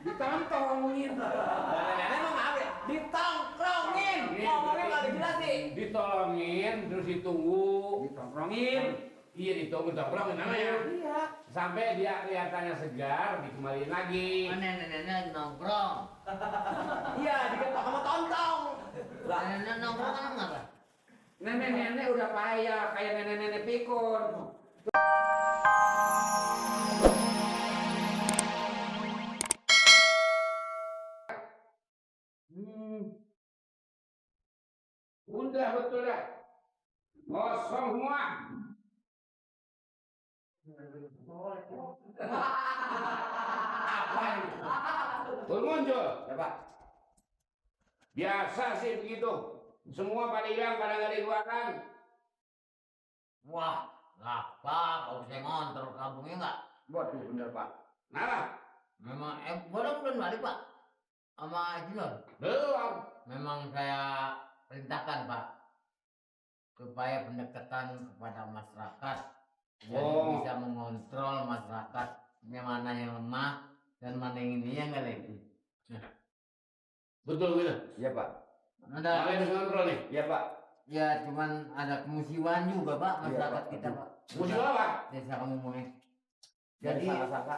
Ditongkrongin. Nenek mau maaf ya? Ditongkrongin. Ngomongnya nggak jelas sih. Ditolongin, terus ditunggu. Ditongkrongin. Iya, ditunggu tongkrongin namanya. Iya. Sampai dia kelihatannya segar, dikembaliin lagi. Nenek-nenek lagi nongkrong. Iya, diketok sama tontong. Nenek nongkrong kan apa? Nenek-nenek udah payah kayak nenek-nenek pikun. Udah betul dah. Kosong semua. Apa ini? Baru muncul. Ya Pak. Biasa sih begitu. Semua pada hilang, pada nggak dikeluarkan. Wah, apa? Kalau saya ngontrol kampungnya nggak? Waduh, bener Pak. Nah, Memang, gua belum balik Pak. Sama Jinor. belum. Memang saya perintahkan Pak. Supaya pendekatan kepada masyarakat. Jadi Oh. bisa mengontrol masyarakat. Yang mana yang lemah dan mana yang ini yang nggak lagi. Betul gitu. Iya Pak. Ada, Kalian harus kontrol nih. Iya Pak. ya cuman ada kemusiwan juga Pak Iya, masyarakat Pak. kita Pak. Musuh apa? Desa kamu mau. Jadi Jadi sangka-sangka.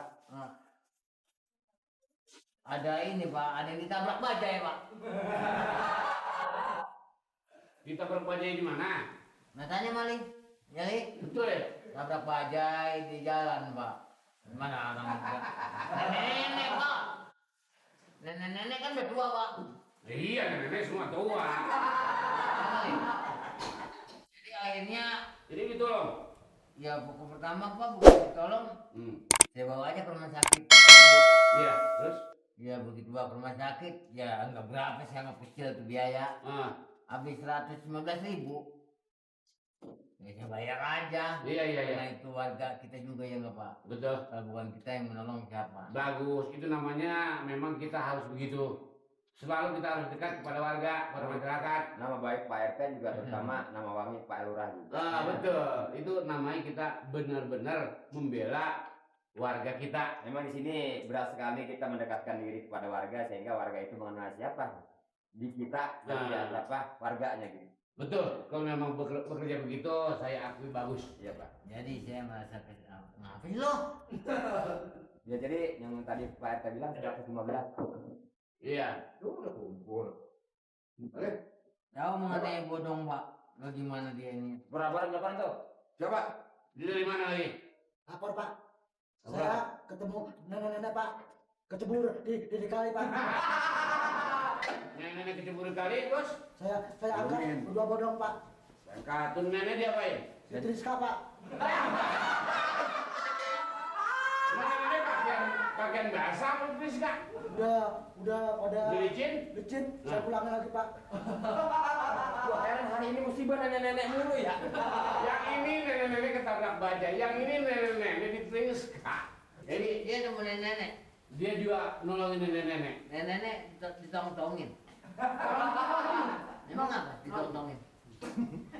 ada ini Pak, ada yang ditabrak baja ya Pak. Kita berbajai di mana? Matanya maling, jadi Betul ya? tabrak bajai di jalan Pak. Mana orang nenek Pak. Nenek-nenek kan udah tua Pak. Iya, nenek semua tua. Maling. Jadi akhirnya Jadi gitu loh. ya pokok pertama Pak bukan ditolong, saya bawa aja ke rumah sakit. Iya, terus? Ya begitu bawa ke rumah sakit, ya nggak berapa sih, nggak kecil tuh biaya. Habis 115.000. Ya saya bayar aja. Iya. Karena itu warga kita juga ya nggak Pak. Betul. Kalau bukan kita yang menolong siapa? Bagus, itu namanya memang kita harus begitu. Selalu kita harus dekat kepada warga, kepada masyarakat. Nama baik Pak RT juga terutama nama wangi Pak Lurah juga. Betul, itu namanya kita benar-benar membela warga kita. Memang di sini berat sekali kita mendekatkan diri kepada warga sehingga warga itu mengenal siapa di kita dan siapa warganya gitu. Betul, kalau memang bekerja begitu, saya akui bagus. Iya Pak. Jadi saya merasa ngapain lo? Ya jadi yang tadi Pak RT bilang 115. Iya, itu udah kumpul. Oke, Tahu mengenai bodong Pak? Bagaimana dia ini? Berapa tuh? Coba dia dari mana lagi? lapor Pak. Saya ketemu nenek-nenek Pak. Kecebur di kali Pak. Nenek kecebur kali, bos. Saya angkat berdua bodong Pak. Kartun nenek diapain? Si Triska Pak. Mana nenek pakaian basah apa Priska? Udah pada Licin? licin. Saya pulangin lagi Pak. Wah heran hari ini musibah nenek-nenek mulu ya. Yang ini nenek-nenek ketabrak baja, yang ini nenek-nenek di Priska. Jadi Dia nemenin nenek. dia juga nolongin nenek-nenek. Nenek ditong-tongin. Emang apa ditong-tongin?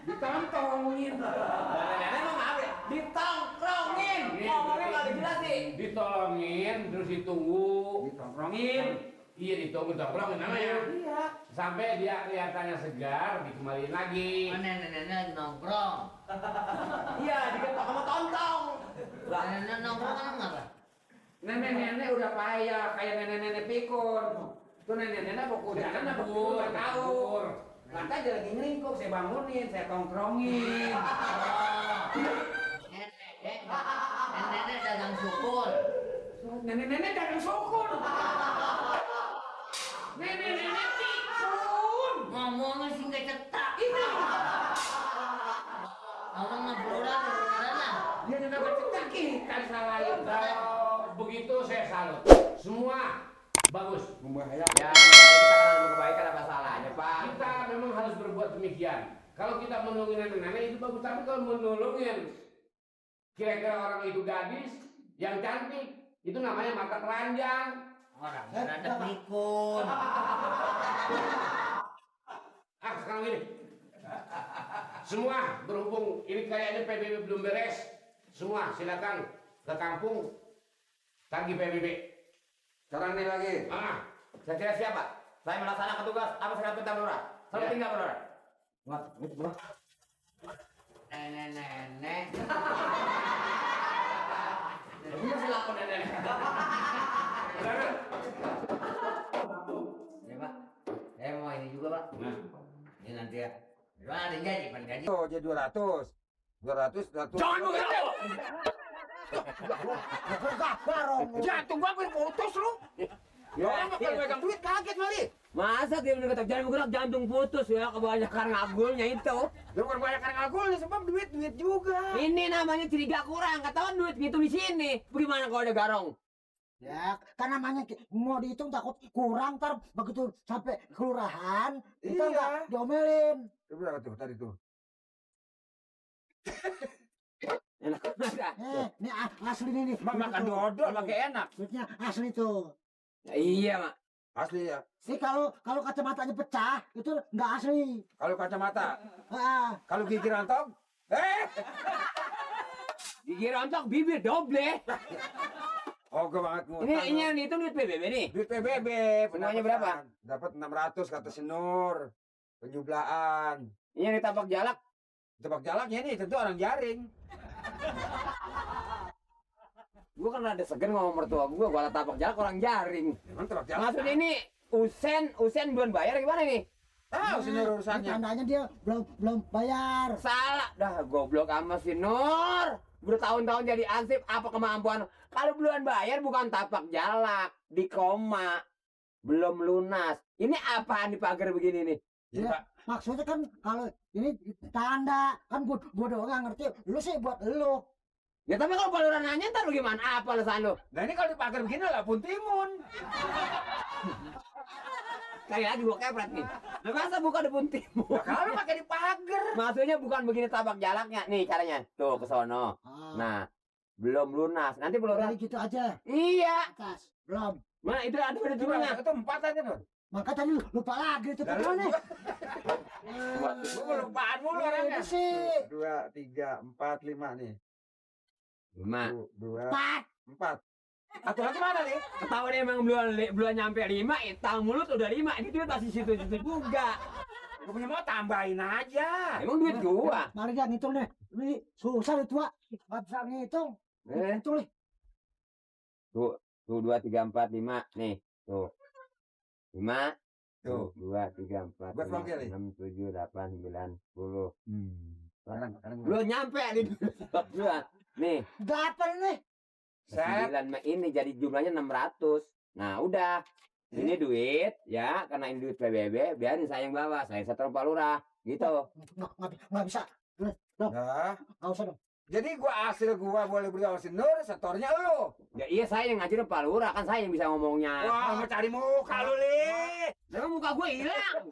Ditongkrongin. Nenek mau maaf ya? Ditongkrongin. Ngomongnya nggak jelas sih. Ditolongin, terus ditunggu. Ditongkrongin. Iya, ditunggu tongkrongin namanya. Iya. Sampai dia kelihatannya segar, dikembaliin lagi. Nenek-nenek lagi nongkrong. Iya, diketok sama tontong. Nenek nongkrong kan apa? Nenek-nenek udah payah kayak nenek-nenek pikun. Itu nenek-nenek mau kudanan apa Bur, nggak tahu. bur. Lantai dia lagi ngelingkup, saya bangunin, saya tongkrongin. Nenek dagang syukur. Nenek-nenek dagang syukur. Nenek-nenek pikun. Ngomongnya sih nggak cetak. Ini Ngomong ngebludak karena dia juga bercetak kita salahin. Kalau begitu saya salut. Semua bagus. Membahayakan. Ya, kita kan kebaikan apa salahnya Pak? Kita memang harus berbuat demikian. Kalau kita menolongin nenek-nenek itu bagus, tapi kalau menolongin kira-kira orang itu gadis yang cantik, itu namanya mata telanjang. orang ada pikun. Sekarang gini. Semua berhubung ini kayaknya PBB belum beres, semua silakan ke kampung tagih PBB. Sekarang nih lagi. Saya kira siapa? Saya melaksanakan tugas apa saya perintah lurah. Saya tinggal lurah. Nenek. Ini masih lapor nenek. Ya Pak, saya mau ini juga Pak. Ini nanti ya. Gimana ada jadi Pak gaji? Oh, jadi 200. 200. Jangan begitu. Barong. Jantung gua hampir putus lu. Ya orang kalau megang duit kaget kali. Masa dia udah kata jangan bergerak jantung putus ya kebanyakan ngagulnya itu. Lu kan banyak kan ngagul sebab duit juga. Ini namanya curiga kurang. Ketahuan duit gitu di sini. Bagaimana kalau ada garong? Ya, kan namanya mau dihitung takut kurang, ntar begitu sampai kelurahan kita Iya. nggak diomelin. Itu berapa tuh tadi tuh? Enak banget. Ini asli nih. Makan dodol pakai enak. Duitnya asli tuh. Ya, iya mak. Asli ya. Sih kalau kacamatanya pecah itu nggak asli. Kalau kacamata, Ah, kalau gigi rantong, Gigi rontok bibir doble. oke banget gua. Ini itu duit PBB nih. Duit PBB, Semuanya berapa? Dapat 600 kata si Nur. Penjumlahan. Ini yang ditabak jalak. Tebak jalaknya nih tentu orang jaring. Gua kan ada segan ngomong mertua gua tabak jalak orang jaring. Emang tebak jalak? Maksudnya ini Usen belum bayar gimana nih? Tahu si Nur ini urusannya. tandanya dia belum bayar. Salah dah goblok sama si Nur. Bertahun-tahun jadi ansip apa kemampuan? Kalau belum bayar bukan tapak jalak, di koma. Belum lunas. Ini apaan di pagar begini nih? Iya, Pak. Maksudnya kan kalau ini tanda kan gua doang nggak ngerti. Lu sih buat lu. Ya tapi kalau baluran nanya ntar lu gimana? Apa alasan lu? Nah ini kalau di pagar begini lah pun timun. Kali lagi gua kepret nih. Nah, masa buka depan timur? Nah, kalau pakai di pagar. Maksudnya bukan begini tapak jalaknya. Nih caranya. Tuh ke sono. Nah, belum lunas. Nanti belum Udah lunas. gitu aja. Iya. Atas belum. Mana itu ada Itu jumlahnya. itu 4 aja Nur. Maka tadi lupa lagi tuh Lalu mana? gua lupaan mulu orangnya. Ini sih 2, 3, 4, 5 nih. 5. 2, Pak. 4. Satu lagi mana nih? Ketahuan emang belum nyampe 5, tang mulut udah 5. Ini duit masih situ-situ juga. Gua punya mau tambahin aja. Emang duit gua. Mari dia ngitung deh. Ini susah nih tua. Nggak bisa ngitung. Ngitung nih. Tuh 2, 3, 4, 5. Nih, tuh. 5. Tuh. 2, 3, 4, Buat 5, bangkit nih. 6, 7, 8, 9, 10. Sekarang Belum nyampe nih. Nih, Berapa nih? Set. 9 ini jadi jumlahnya 600. Nah, udah. Ini duit ya, karena ini duit PBB, biarin saya yang bawa. Saya setor Pak Lurah, gitu. Nggak bisa. Nah, Nggak usah dong. jadi hasil gua boleh beli sama si Nur, setornya lu. Ya iya saya yang ngajarin Pak Lurah, kan saya yang bisa ngomongnya. Wah, mau cari muka lu, Li. Lah muka gue hilang.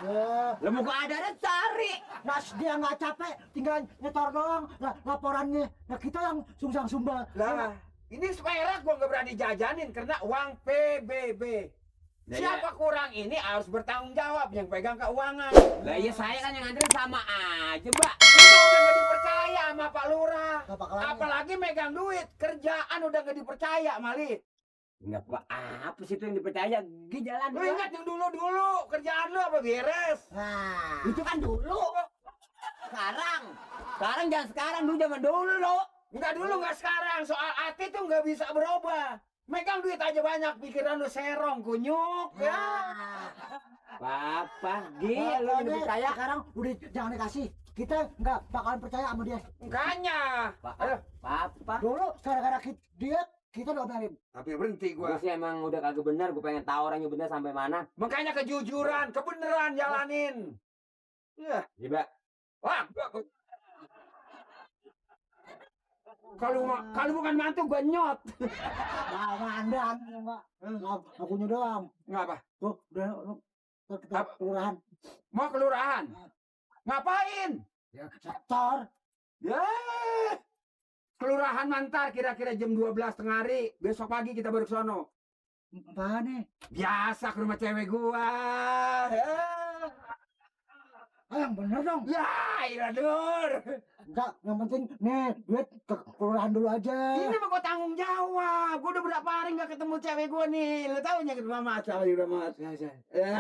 Ya, Lah muka ada cari. Nas dia nggak capek, tinggal nyetor doang laporannya. Nah kita yang sumbang-sumbang. Lah, ini perak gua nggak berani jajanin karena uang PBB. Lah, Siapa kurang ini harus bertanggung jawab yang pegang keuangan. Lah iya saya kan yang nganterin sama aja, Mbak. Kita udah nggak dipercaya sama Pak Lurah. Nggak bakalan. Apalagi megang duit, kerjaan udah nggak dipercaya, Mali. Enggak apa sih itu yang dipercaya? Gi jalan Lu dulu. ingat yang dulu-dulu, kerjaan lu apa beres? Nah, Itu kan dulu. Sekarang jangan sekarang, dulu zaman dulu. Enggak dulu, enggak sekarang. Soal hati tuh nggak bisa berubah. Megang duit aja banyak, pikiran lu serong, kunyuk. Ya. nah. Papa, Gi, lu Pokoknya yang dipercaya. sekarang udah jangan dikasih. Kita nggak bakalan percaya sama dia. Makanya. Papa. Dulu gara-gara dia kita domelin. Tapi berhenti Gue gua. sih emang udah kagak benar, gue pengen tahu orangnya benar sampai mana. Makanya kejujuran, kebenaran jalanin. Ya. Coba. Wah, kalau bukan mantu gua nyot. Nah, mandang, Mbak. Nggak punya doang. Ngapa? Tuh, udah kita Apa? kelurahan. Mau kelurahan? Ngapain? Ya, sektor. Ya. Kelurahan mantar kira-kira jam 12 tengah hari. Besok pagi kita baru ke sono. Apaan nih? Biasa ke rumah cewek gua. Ya. yang bener dong. Ya, iya Dur. Enggak, yang penting nih duit ke kelurahan dulu aja. Ini mah gua tanggung jawab. Gua udah berapa hari nggak ketemu cewek gua nih. Lu tahu nyakit mama cewek udah mas. Ya.